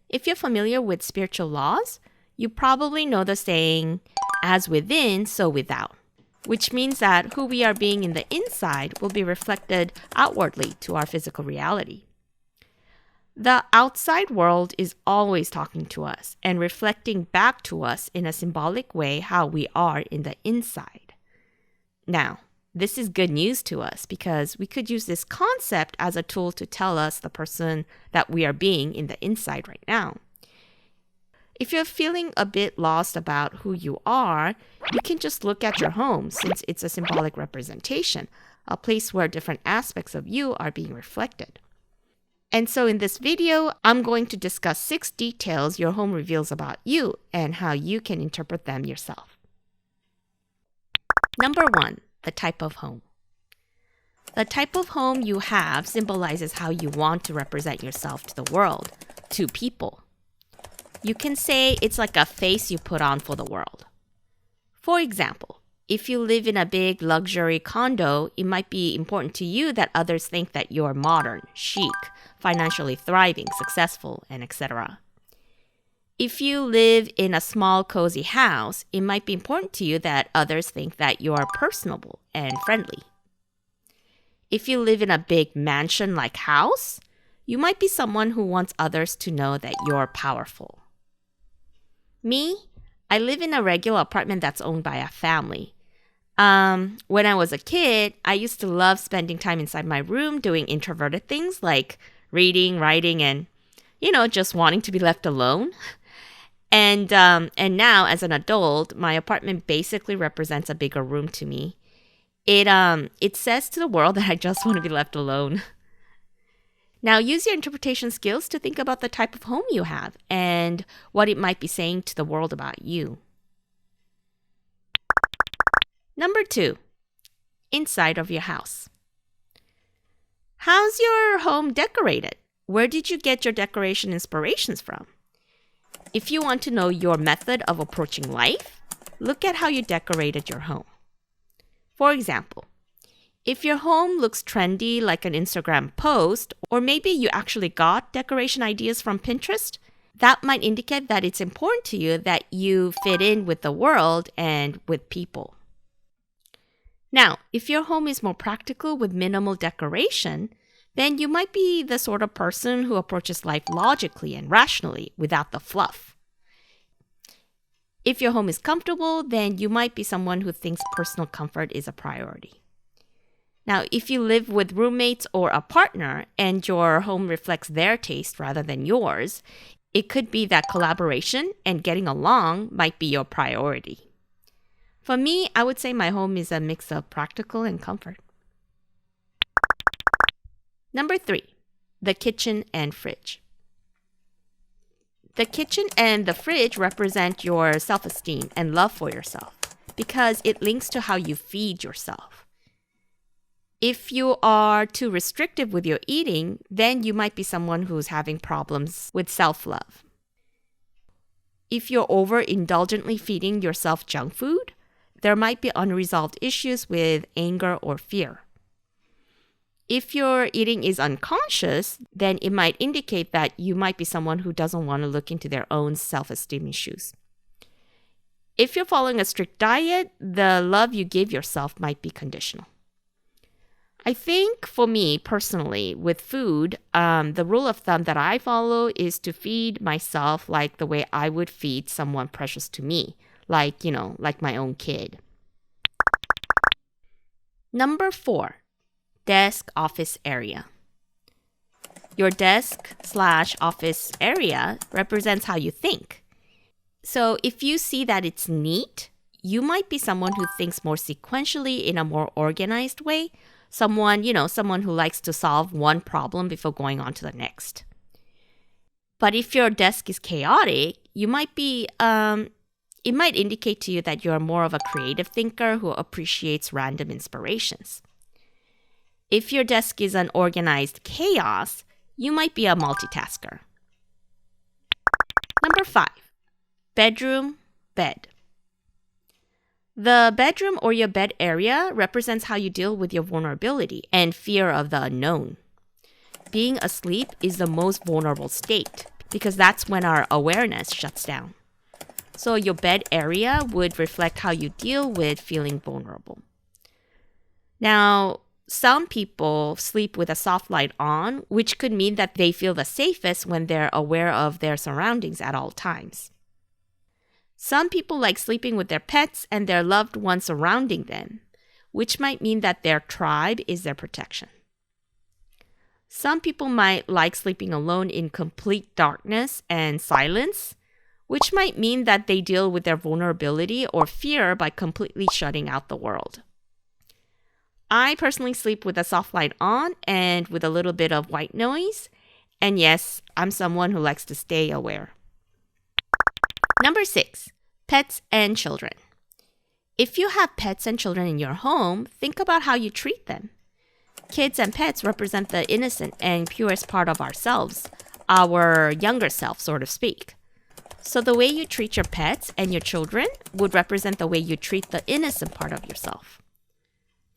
If you're familiar with spiritual laws, you probably know the saying, as within, so without, which means that who we are being in the inside will be reflected outwardly to our physical reality. The outside world is always talking to us and reflecting back to us in a symbolic way how we are in the inside. Now, this is good news to us because we could use this concept as a tool to tell us the person that we are being in the inside right now. If you're feeling a bit lost about who you are, you can just look at your home since it's a symbolic representation, a place where different aspects of you are being reflected. And so in this video, I'm going to discuss 6 details your home reveals about you and how you can interpret them yourself. Number 1, the type of home. The type of home you have symbolizes how you want to represent yourself to the world, to people. You can say it's like a face you put on for the world. For example, if you live in a big luxury condo, it might be important to you that others think that you're modern, chic, financially thriving, successful, and etc. If you live in a small, cozy house, it might be important to you that others think that you're personable and friendly. If you live in a big mansion-like house, you might be someone who wants others to know that you're powerful. Me, I live in a regular apartment that's owned by a family. When I was a kid, I used to love spending time inside my room doing introverted things like reading, writing, and, just wanting to be left alone. And now, as an adult, my apartment basically represents a bigger room to me. It says to the world that I just want to be left alone. Now, use your interpretation skills to think about the type of home you have and what it might be saying to the world about you. Number 2, inside of your house. How's your home decorated? Where did you get your decoration inspirations from? If you want to know your method of approaching life, look at how you decorated your home. For example, if your home looks trendy like an Instagram post, or maybe you actually got decoration ideas from Pinterest, that might indicate that it's important to you that you fit in with the world and with people. Now, if your home is more practical with minimal decoration, then you might be the sort of person who approaches life logically and rationally without the fluff. If your home is comfortable, then you might be someone who thinks personal comfort is a priority. Now, if you live with roommates or a partner and your home reflects their taste rather than yours, it could be that collaboration and getting along might be your priority. For me, I would say my home is a mix of practical and comfort. Number 3, the kitchen and fridge. The kitchen and the fridge represent your self-esteem and love for yourself because it links to how you feed yourself. If you are too restrictive with your eating, then you might be someone who's having problems with self-love. If you're overindulgently feeding yourself junk food, there might be unresolved issues with anger or fear. If your eating is unconscious, then it might indicate that you might be someone who doesn't want to look into their own self-esteem issues. If you're following a strict diet, the love you give yourself might be conditional. I think for me personally, with food, the rule of thumb that I follow is to feed myself like the way I would feed someone precious to me, like my own kid. Number 4, desk office area. Your desk/office area represents how you think. So if you see that it's neat, you might be someone who thinks more sequentially in a more organized way. Someone who likes to solve one problem before going on to the next. But if your desk is chaotic, it might indicate to you that you're more of a creative thinker who appreciates random inspirations. If your desk is an organized chaos, you might be a multitasker. Number 5, bedroom, bed. The bedroom or your bed area represents how you deal with your vulnerability and fear of the unknown. Being asleep is the most vulnerable state because that's when our awareness shuts down. So your bed area would reflect how you deal with feeling vulnerable. Now, some people sleep with a soft light on, which could mean that they feel the safest when they're aware of their surroundings at all times. Some people like sleeping with their pets and their loved ones surrounding them, which might mean that their tribe is their protection. Some people might like sleeping alone in complete darkness and silence, which might mean that they deal with their vulnerability or fear by completely shutting out the world. I personally sleep with a soft light on and with a little bit of white noise. And yes, I'm someone who likes to stay aware. Number 6, pets and children. If you have pets and children in your home, think about how you treat them. Kids and pets represent the innocent and purest part of ourselves, our younger self, so to speak. So the way you treat your pets and your children would represent the way you treat the innocent part of yourself.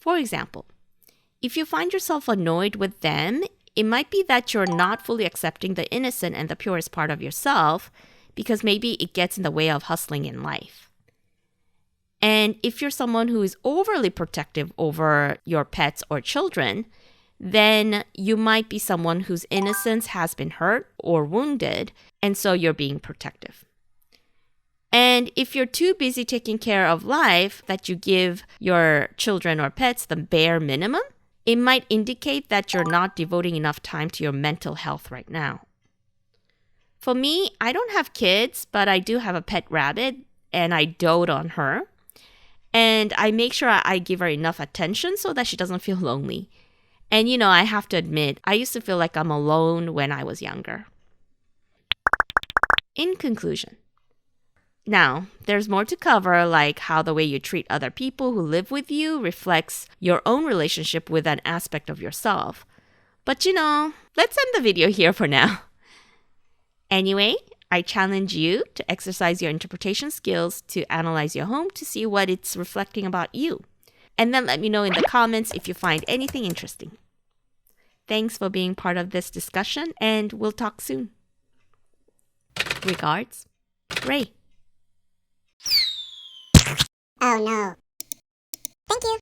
For example, if you find yourself annoyed with them, it might be that you're not fully accepting the innocent and the purest part of yourself because maybe it gets in the way of hustling in life. And if you're someone who is overly protective over your pets or children, then you might be someone whose innocence has been hurt or wounded, and so you're being protective. And if you're too busy taking care of life that you give your children or pets the bare minimum, it might indicate that you're not devoting enough time to your mental health right now. For me, I don't have kids, but I do have a pet rabbit, and I dote on her. And I make sure I give her enough attention so that she doesn't feel lonely. And I have to admit, I used to feel like I'm alone when I was younger. In conclusion, now, there's more to cover, like how the way you treat other people who live with you reflects your own relationship with an aspect of yourself. But let's end the video here for now. Anyway, I challenge you to exercise your interpretation skills to analyze your home to see what it's reflecting about you. And then let me know in the comments if you find anything interesting. Thanks for being part of this discussion, and we'll talk soon. Regards, Ray. Oh no. Thank you.